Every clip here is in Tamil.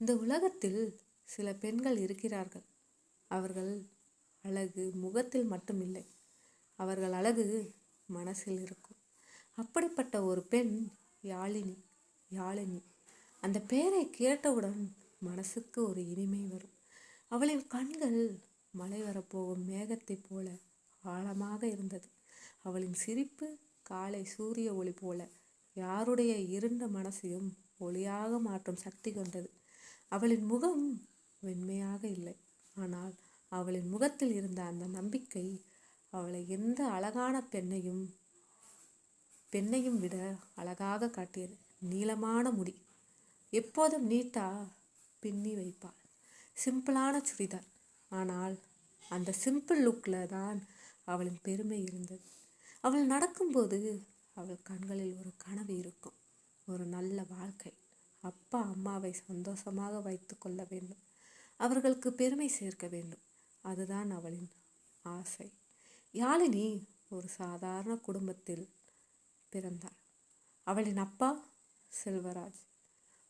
இந்த உலகத்தில் சில பெண்கள் இருக்கிறார்கள். அவர்கள் அழகு முகத்தில் மட்டுமில்லை, அவர்கள் அழகு மனசில் இருக்கும். அப்படிப்பட்ட ஒரு பெண் யாழினி. யாழினி அந்த பெயரை கேட்டவுடன் மனசுக்கு ஒரு இனிமை வரும். அவளின் கண்கள் மழை வரப்போகும் மேகத்தைப் போல ஆழமாக இருந்தது. அவளின் சிரிப்பு காலை சூரிய ஒளி போல யாருடைய இருண்ட மனசையும் ஒளியாக மாற்றும் சக்தி கொண்டது. அவளின் முகம் வெண்மையாக இல்லை, ஆனால் அவளின் முகத்தில் இருந்த அந்த நம்பிக்கை அவளை எந்த அழகான பெண்ணையும் விட அழகாக காட்டியது. நீளமான முடி, எப்போதும் நீட்டா பின்னி வைப்பாள். சிம்பிளான சுடிதார், ஆனால் அந்த சிம்பிள் லுக்கில் தான் அவளின் பெருமை இருந்தது. அவள் நடக்கும்போது அவள் கண்களில் ஒரு கனவு இருக்கும். ஒரு நல்ல வாழ்க்கை, அப்பா அம்மாவை சந்தோஷமாக வைத்து கொள்ள வேண்டும், அவர்களுக்கு பெருமை சேர்க்க வேண்டும். அதுதான் அவளின் ஆசை. யாழினி ஒரு சாதாரண குடும்பத்தில் பிறந்தாள். அவளின் அப்பா செல்வராஜ்,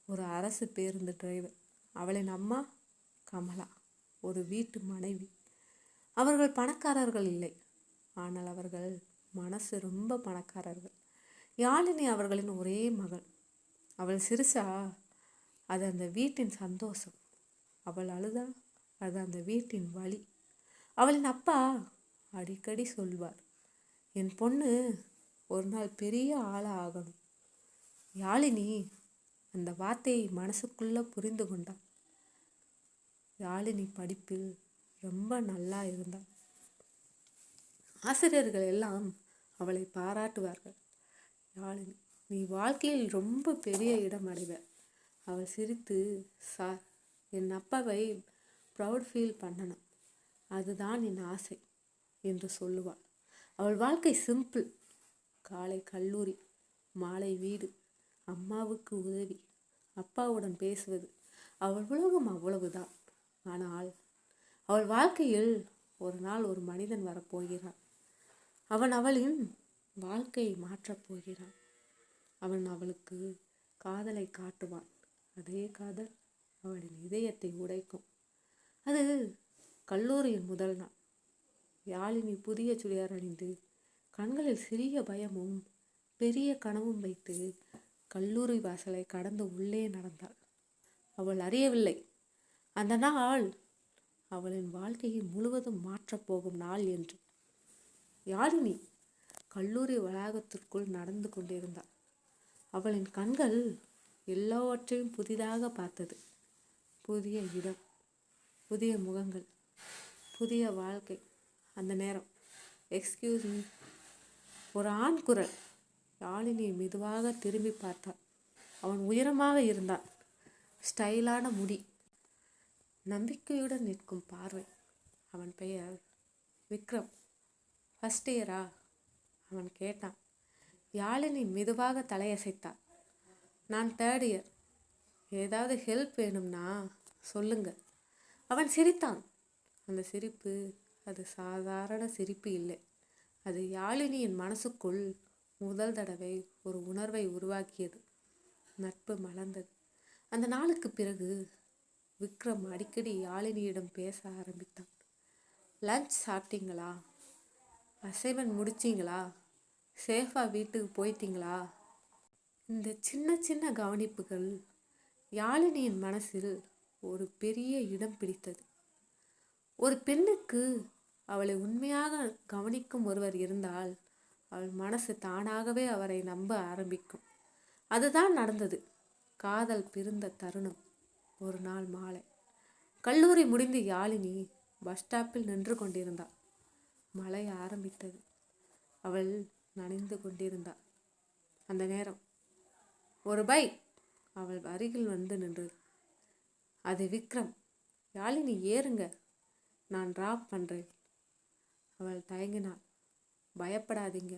ஒரு அரசு பேருந்து டிரைவர். அவளின் அம்மா கமலா, ஒரு வீட்டு மனைவி. அவர்கள் பணக்காரர்கள் இல்லை, ஆனால் அவர்கள் மனசு ரொம்ப பணக்காரர்கள். யாழினி அவர்களின் ஒரே மகள். அவள் சிரிச்சா அது அந்த வீட்டின் சந்தோஷம், அவள் அழுதா அது அந்த வீட்டின் வலி. அவளின் அப்பா அடிக்கடி சொல்வார், என் பொண்ணு ஒரு நாள் பெரிய ஆளா ஆகணும். யாழினி அந்த வார்த்தையை மனசுக்குள்ள புரிந்து கொண்டாள். யாழினி படிப்பில் ரொம்ப நல்லா இருந்தாள். ஆசிரியர்கள் எல்லாம் அவளை பாராட்டுவார்கள். யாழினி, நீ வாழ்க்கையில் ரொம்ப பெரிய இடம் அடைவ. அவள் சிரித்து, சார், என் அப்பாவை ப்ரவுட் ஃபீல் பண்ணணும், அதுதான் என் ஆசை என்று சொல்லுவாள். அவள் வாழ்க்கை சிம்பிள். காலை கல்லூரி, மாலை வீடு, அம்மாவுக்கு உதவி, அப்பாவுடன் பேசுவது. அவள் உலகம் அவ்வளவுதான். ஆனால் அவள் வாழ்க்கையில் ஒரு நாள் ஒரு மனிதன் வரப்போகிறான். அவன் அவளின் வாழ்க்கையை மாற்றப் போகிறான். அவன் அவளுக்கு காதலை காட்டுவான். அதே காதல் அவளின் இதயத்தை உடைக்கும். அது கல்லூரியின் முதல் நாள். யாழினி புதிய சுடிதார் அணிந்து, கண்களில் சிறிய பயமும் பெரிய கனவும் வைத்து கல்லூரி வாசலை கடந்து உள்ளே நடந்தாள். அவள் அறியவில்லை, அந்த நாள் அவளின் வாழ்க்கையை முழுவதும் மாற்றப் போகும் நாள் என்று. யாழினி கல்லூரி வளாகத்திற்குள் நடந்து கொண்டிருந்தாள். அவளின் கண்கள் எல்லாவற்றையும் புதிதாக பார்த்தது. புதிய இடம், புதிய முகங்கள், புதிய வாழ்க்கை. அந்த நேரம், எக்ஸ்கியூஸ் மீ, ஒரு ஆண் குரல். யாழினியை மெதுவாக திரும்பி பார்த்தாள். அவன் உயரமாக இருந்தான், ஸ்டைலான முடி, நம்பிக்கையுடன் நிற்கும் பார்வை. அவன் பெயர் விக்ரம். ஃபர்ஸ்ட் இயரா? அவன் கேட்டான். யாழினி மெதுவாக தலையசைத்தாள். நான் தேர்ட் இயர். ஏதாவது ஹெல்ப் வேணும்னா சொல்லுங்க. அவன் சிரித்தான். அந்த சிரிப்பு அது சாதாரண சிரிப்பு இல்லை. அது யாழினியின் மனசுக்குள் முதல் தடவை ஒரு உணர்வை உருவாக்கியது. நட்பு மலர்ந்தது. அந்த நாளுக்கு பிறகு விக்ரம் அடிக்கடி யாழினியிடம் பேச ஆரம்பித்தான். லஞ்ச் சாப்பிட்டீங்களா? அசைன்மெண்ட் முடிச்சிங்களா? சேஃபாக வீட்டுக்கு போயிட்டீங்களா? இந்த சின்ன சின்ன கவனிப்புகள் யாழினியின் மனசில் ஒரு பெரிய இடம் பிடித்தது. ஒரு பெண்ணுக்கு அவளை உண்மையாக கவனிக்கும் ஒருவர் இருந்தால் அவள் மனசு தானாகவே அவரை நம்ப ஆரம்பிக்கும். அதுதான் நடந்தது. காதல் பிறந்த தருணம். ஒரு நாள் மாலை, கல்லூரி முடிந்து யாழினி பஸ் ஸ்டாப்பில் நின்று கொண்டிருந்தாள். மழை ஆரம்பித்தது. அவள் நனைந்து கொண்டிருந்தாள். அந்த நேரம் ஒரு பைக் அவள் அருகில் வந்து நின்றது. அது விக்ரம். யாழினி, ஏறுங்க, நான் டிராப் பண்ணுறேன். அவள் தயங்கினாள். பயப்படாதீங்க,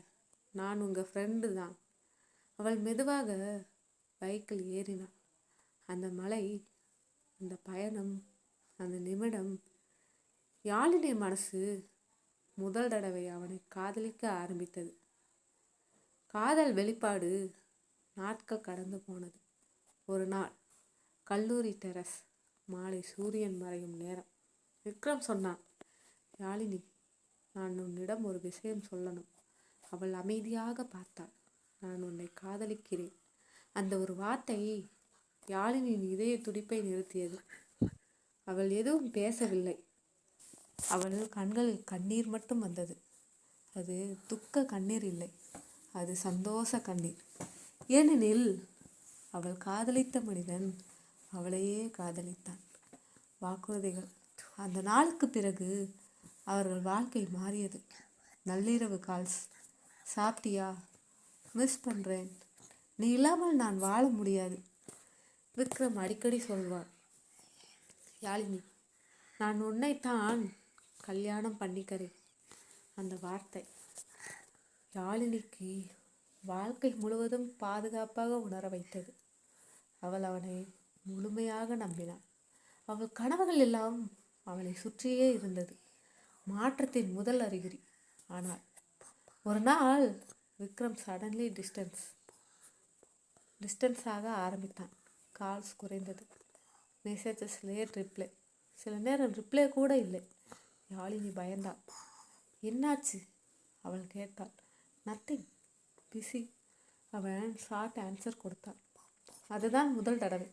நான் உங்கள் ஃப்ரெண்டு தான். அவள் மெதுவாக பைக்கில் ஏறினாள். அந்த மலை, அந்த பயணம், அந்த நிமிடம், யாழினி மனசு முதல் தடவை அவனை காதலிக்க ஆரம்பித்தது. காதல் வெளிப்பாடு. நாட்கள் கடந்து போனது. ஒரு நாள் கல்லூரி டெரஸ். மாலை சூரியன் மறையும் நேரம். விக்ரம் சொன்னான், யாழினி, நான் உன்னிடம் ஒரு விஷயம் சொல்லணும். அவள் அமைதியாக பார்த்தாள். நான் உன்னை காதலிக்கிறேன். அந்த ஒரு வார்த்தை யாழினியின் இதய துடிப்பை நிறுத்தியது. அவள் எதுவும் பேசவில்லை. அவள் கண்களில் கண்ணீர் மட்டும் வந்தது. அது துக்க கண்ணீர் இல்லை, அது சந்தோஷ கண்ணீர். ஏனெனில் அவள் காதலித்த மனிதன் அவளையே காதலித்தான். வாக்குறுதிகள். அந்த நாளுக்கு பிறகு அவர்கள் வாழ்க்கை மாறியது. நள்ளிரவு கால்ஸ். சாப்பிட்டியா? மிஸ் பண்ணுறேன். நீ இல்லாமல் நான் வாழ முடியாது. விக்ரம் அடிக்கடி சொல்வார், யாழினி, நான் உன்னைத்தான் கல்யாணம் பண்ணிக்கிறேன். அந்த வார்த்தை யாழினிக்கு வாழ்க்கை முழுவதும் பாதுகாப்பாக உணர வைத்தது. அவள் அவனை முழுமையாக நம்பினாள். அவள் கனவுகள் எல்லாம் அவனை சுற்றியே இருந்தது. மாற்றத்தின் முதல் அறிகுறி. ஆனால் ஒரு நாள் விக்ரம் சடன்லி டிஸ்டன்ஸாக ஆரம்பித்தான். கால்ஸ் குறைந்தது. Messages late reply. சில நேரம் ரிப்ளை கூட இல்லை. யாழினி பயந்தாள். என்னாச்சு? அவள் கேட்டாள். Nothing, busy. அவன் ஷார்ட் ஆன்சர் கொடுத்தான். அதுதான் முதல் தடவை.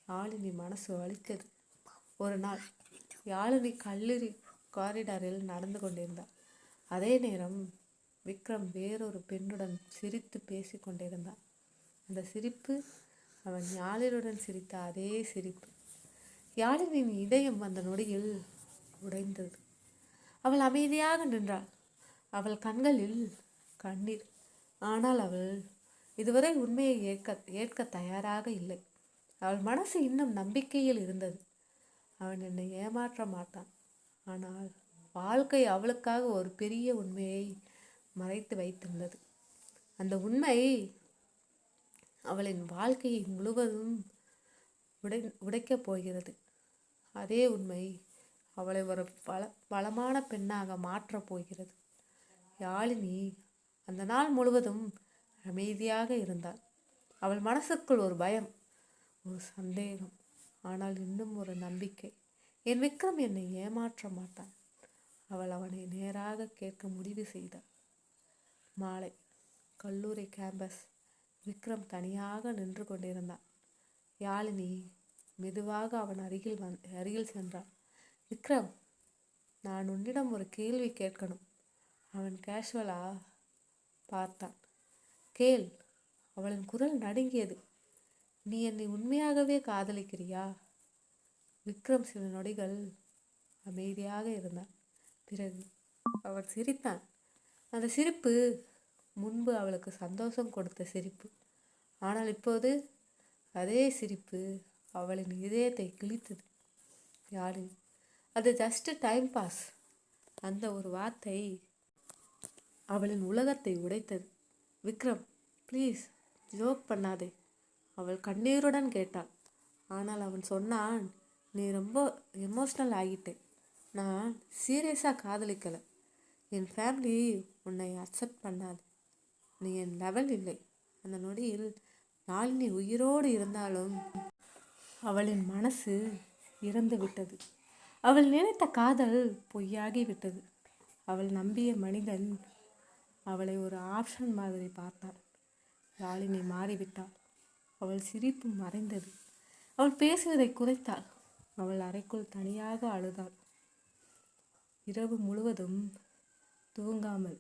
யாழினி மனசு வலித்தது. ஒரு நாள் யாழினி கல்லூரி காரிடாரில் நடந்து கொண்டிருந்தாள். அதே நேரம் விக்ரம் வேறொரு பெண்ணுடன் சிரித்து பேசி கொண்டிருந்தான். அந்த சிரிப்பு அவன் யாழினியுடன் சிரித்த அதே சிரிப்பு. யாழினியின் இதயம் அந்த நொடியில் உடைந்தது. அவள் அமைதியாக நின்றாள். அவள் கண்களில் கண்ணீர். ஆனால் அவள் இதுவரை உண்மையை ஏற்க தயாராக இல்லை. அவள் மனசு இன்னும் நம்பிக்கையில் இருந்தது. அவன் என்னை ஏமாற்ற மாட்டான். ஆனால் வாழ்க்கை அவளுக்காக ஒரு பெரிய உண்மையை மறைத்து வைத்திருந்தது. அந்த உண்மை அவளின் வாழ்க்கையை முழுவதும் உடைக்கப் போகிறது. அதே உண்மை அவளை ஒரு பலமான பெண்ணாக மாற்றப் போகிறது. யாழினி அந்த நாள் முழுவதும் அமைதியாக இருந்தாள். அவள் மனசுக்குள் ஒரு பயம், ஒரு சந்தேகம், ஆனால் இன்னும் ஒரு நம்பிக்கை. என் விக்ரம் என்னை ஏமாற்ற மாட்டான். அவள் அவனை நேராக கேட்க முடிவு செய்தாள். மாலை கல்லூரி கேம்பஸ். விக்ரம் தனியாக நின்று கொண்டிருந்தான். யாழினி மெதுவாக அவன் அருகில் சென்றாள். விக்ரம், நான் உன்னிடம் ஒரு கேள்வி கேட்கணும். அவன் கேஷுவலா பார்த்தான். கேள். அவளின் குரல் நடுங்கியது. நீ என்னை உண்மையாகவே காதலிக்கிறியா? விக்ரம் சில நொடிகள் அமைதியாக இருந்தான். பிறகு அவன் சிரித்தான். அந்த சிரிப்பு முன்பு அவளுக்கு சந்தோஷம் கொடுத்த சிரிப்பு. ஆனால் இப்போது அதே சிரிப்பு அவளின் இதயத்தை கிழித்தது. யாழினி, அது ஜஸ்ட் டைம் பாஸ். அந்த ஒரு வார்த்தை அவளின் உலகத்தை உடைத்தது. விக்ரம், ப்ளீஸ் ஜோக் பண்ணாதே, அவள் கண்ணீருடன் கேட்டாள். ஆனால் அவன் சொன்னான், நீ ரொம்ப எமோஷ்னல் ஆகிட்டே. நான் சீரியஸாக காதலிக்கலை. என் ஃபேமிலி உன்னை அக்செப்ட் பண்ணாது. நீ என் லெவல் இல்லை. அந்த நொடியில் யாழினி உயிரோடு இருந்தாலும் அவளின் மனசு இறந்து விட்டது. அவள் நினைத்த காதல் பொய்யாகி விட்டது. அவள் நம்பிய மனிதன் அவளை ஒரு ஆப்ஷன் மாதிரி பார்த்தாள். யாழினி மாறிவிட்டாள். அவள் சிரிப்பு மறைந்தது. அவள் பேசுவதை குறைத்தாள். அவள் அறைக்குள் தனியாக அழுதாள். இரவு முழுவதும் தூங்காமல்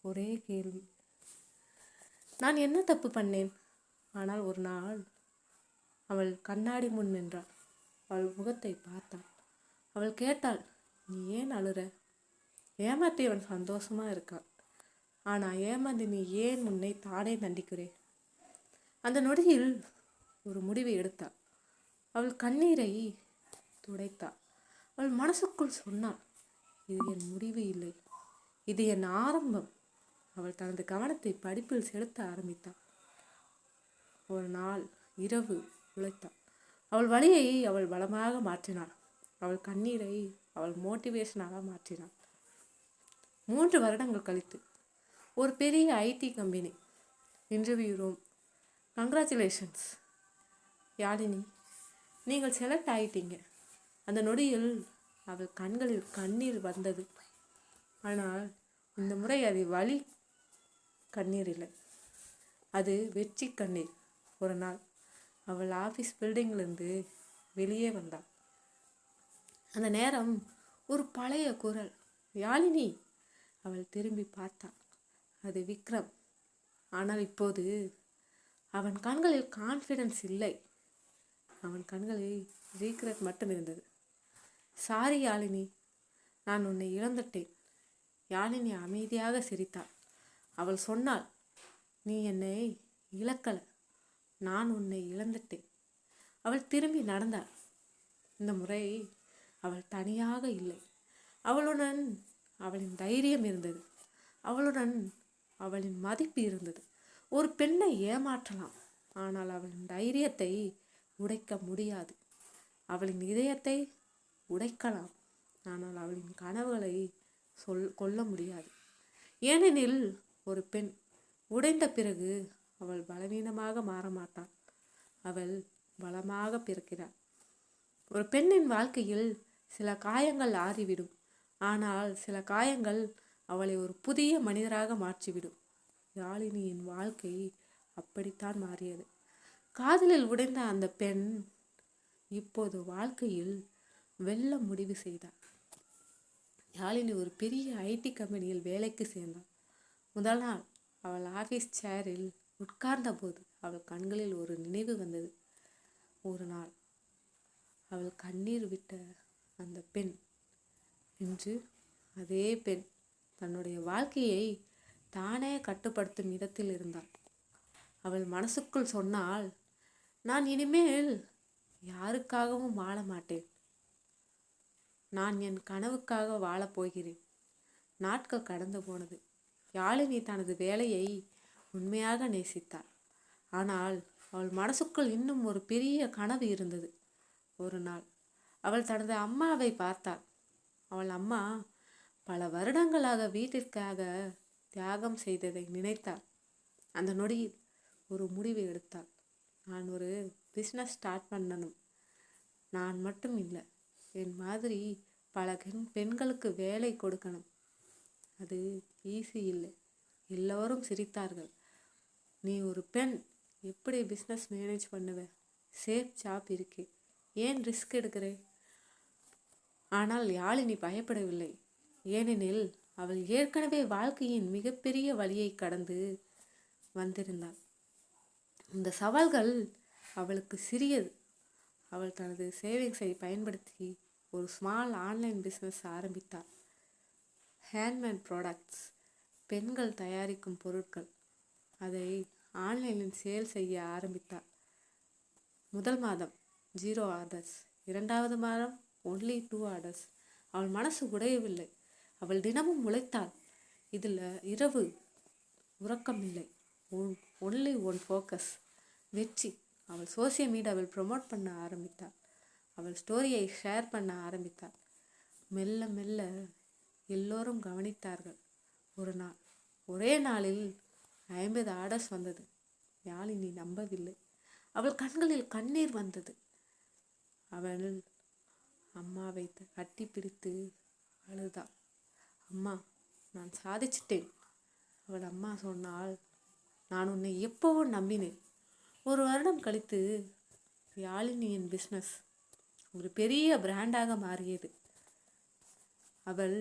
ஒரே கேள்வி, நான் என்ன தப்பு பண்ணேன்? ஆனால் ஒரு நாள் அவள் கண்ணாடி முன் நின்றாள். அவள் முகத்தை பார்த்தாள். அவள் கேட்டாள், நீ ஏன் அழுற? ஏமாற்றியவன் சந்தோஷமா இருக்கான். ஆனால் ஏமாந்து நீ ஏன் உன்னை தானே தண்டிக்கிறே? அந்த நொடியில் ஒரு முடிவை எடுத்தாள். அவள் கண்ணீரை துடைத்தாள். அவள் மனசுக்குள் சொன்னாள், இது என் முடிவு இல்லை, இது என் ஆரம்பம். அவள் தனது கவனத்தை படிப்பில் செலுத்த ஆரம்பித்தாள். ஒரு நாள் இரவு உழைத்தாள். அவள் வலியை அவள் பலமாக மாற்றினாள். அவள் கண்ணீரை அவள் மோட்டிவேஷனாக மாற்றினாள். 3 வருடங்கள் கழித்து ஒரு பெரிய IT company interview room. Congratulations, Yazhini, நீங்கள் செலக்ட் ஆயிட்டீங்க. அந்த நொடியில் அவள் கண்களில் கண்ணீர் வந்தது. ஆனால் இந்த முறை அது வலி கண்ணீர் இல்லை, அது வெற்றி கண்ணீர். ஒரு நாள் அவள் ஆஃபீஸ் பில்டிங்கிலிருந்து வெளியே வந்தாள். அந்த நேரம் ஒரு பழைய குரல், யாழினி. அவள் திரும்பி பார்த்தாள். அது விக்ரம். ஆனால் இப்போது அவன் கண்களில் கான்ஃபிடன்ஸ் இல்லை, அவன் கண்களில் ரீக்ரெட் மட்டும் இருந்தது. சாரி யாழினி, நான் உன்னை இழந்துட்டேன். யாழினி அமைதியாக சிரித்தாள். அவள் சொன்னாள், நீ என்னை இழக்கல, நான் உன்னை இழந்துட்டேன். அவள் திரும்பி நடந்தாள். இந்த முறை அவள் தனியாக இல்லை. அவளுடன் அவளின் தைரியம் இருந்தது, அவளுடன் அவளின் மதிப்பு இருந்தது. ஒரு பெண்ணை ஏமாற்றலாம், ஆனால் அவளின் தைரியத்தை உடைக்க முடியாது. அவளின் இதயத்தை உடைக்கலாம், ஆனால் அவளின் கனவுகளை கொல்ல முடியாது. ஏனெனில் ஒரு பெண் உடைந்த பிறகு அவள் பலவீனமாக மாறமாட்டாள், அவள் பலமாக பிறக்கிறாள். ஒரு பெண்ணின் வாழ்க்கையில் சில காயங்கள் ஆறிவிடும், ஆனால் சில காயங்கள் அவளை ஒரு புதிய மனிதராக மாற்றிவிடும். யாழினியின் வாழ்க்கை அப்படித்தான் மாறியது. காதலில் உடைந்த அந்த பெண் இப்போது வாழ்க்கையில் வெல்ல முடிவு செய்தாள். யாழினி ஒரு பெரிய ஐடி கம்பெனியில் வேலைக்கு சேர்ந்தாள். முதல் நாள் அவள் ஆஃபீஸ் சேரில் உட்கார்ந்த போது அவள் கண்களில் ஒரு நினைவு வந்தது. ஒரு நாள் அவள் கண்ணீர் விட்ட அந்த பெண் இன்று அதே பெண் தன்னுடைய வாழ்க்கையை தானே கட்டுப்படுத்தும் இடத்தில் இருந்தாள். அவள் மனசுக்குள் சொன்னாள், நான் இனிமேல் யாருக்காகவும் வாழ மாட்டேன், நான் என் கனவுக்காக வாழப்போகிறேன். நாட்கள் கடந்து போனது. யாழினி தனது வேலையை உண்மையாக நேசித்தாள். ஆனால் அவள் மனசுக்குள் இன்னும் ஒரு பெரிய கனவு இருந்தது. ஒரு நாள் அவள் தனது அம்மாவை பார்த்தாள். அவள் அம்மா பல வருடங்களாக வீட்டிற்காக தியாகம் செய்ததை நினைத்தாள். அந்த நொடியில் ஒரு முடிவு எடுத்தாள். நான் ஒரு பிஸ்னஸ் ஸ்டார்ட் பண்ணணும். நான் மட்டும் இல்லை, என் மாதிரி பல பெண்களுக்கு வேலை கொடுக்கணும். அது ஈஸி இல்லை. எல்லோரும் சிரித்தார்கள். நீ ஒரு பெண், எப்படி பிஸ்னஸ் மேனேஜ் பண்ணுவ? சேஃப் ஜாப் இருக்கே, ஏன் ரிஸ்க் எடுக்கிறே? ஆனால் யாழினி பயப்படவில்லை. ஏனெனில் அவள் ஏற்கனவே வாழ்க்கையின் மிகப்பெரிய வழியை கடந்து வந்திருந்தாள். இந்த சவால்கள் அவளுக்கு சிறியது. அவள் தனது சேவிங்ஸை பயன்படுத்தி ஒரு ஸ்மால் ஆன்லைன் பிஸ்னஸ் ஆரம்பித்தாள். ஹேண்ட்மேட் ப்ராடக்ட்ஸ், பெண்கள் தயாரிக்கும் பொருட்கள். அதை ஆன்லைனில் சேல் செய்ய ஆரம்பித்தாள். முதல் மாதம் 0 ஆர்டர்ஸ், 2வது மாதம் ஒன்லி 2 ஆர்டர்ஸ். அவள் மனசு உடையவில்லை. அவள் தினமும் உழைத்தாள். இதில் இரவு உறக்கம் இல்லை. ஒன்லி ஒன் ஃபோக்கஸ், வெற்றி. அவள் சோசியல் மீடியாவில் ப்ரொமோட் பண்ண ஆரம்பித்தாள். அவள் ஸ்டோரியை ஷேர் பண்ண ஆரம்பித்தாள். மெல்ல மெல்ல எல்லோரும் கவனித்தார்கள். ஒரு நாள், ஒரே நாளில் 50 ஆர்டர்ஸ் வந்தது. யாழினி நம்பவில்லை. அவள் கண்களில் கண்ணீர் வந்தது. அவள் அம்மாவை கட்டி பிடித்து அழுதாள். அம்மா, நான் சாதிச்சிட்டேன். அவள் அம்மா சொன்னாள், நான் உன்னை எப்போவோ நம்பினேன். ஒரு வருடம் கழித்து யாழினியின் பிஸ்னஸ் ஒரு பெரிய பிராண்டாக மாறியது. அவள்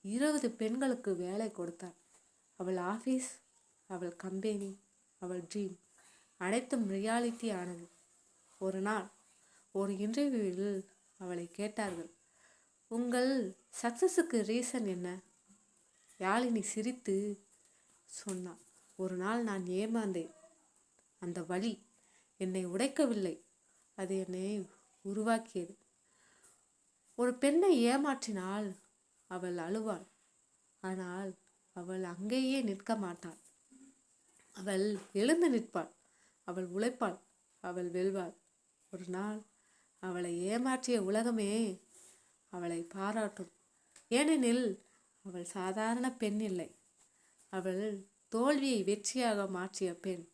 20 பெண்களுக்கு வேலை கொடுத்தாள். அவள் ஆஃபீஸ், அவள் கம்பெனி, அவள் ட்ரீம் அனைத்தும் ரியாலிட்டி ஆனது. ஒரு நாள் ஒரு இன்டர்வியூவில் அவளை கேட்டார்கள், உங்கள் சக்ஸஸுக்கு ரீசன் என்ன? யாழினி சிரித்து சொன்னாள், ஒரு நாள் நான் ஏமாந்தேன். அந்த வலி என்னை உடைக்கவில்லை, அது என்னை உருவாக்கியது. ஒரு பெண்ணை ஏமாற்றினால் அவள் அழுவாள், ஆனால் அவள் அங்கேயே நிற்க மாட்டாள். அவள் எழுந்து நிற்பாள், அவள் உழைப்பாள், அவள் வெல்வாள். ஒரு நாள் அவளை ஏமாற்றிய உலகமே அவளை பாராட்டும். ஏனெனில் அவள் சாதாரண பெண் இல்லை, அவள் தோல்வியை வெற்றியாக மாற்றிய பெண்.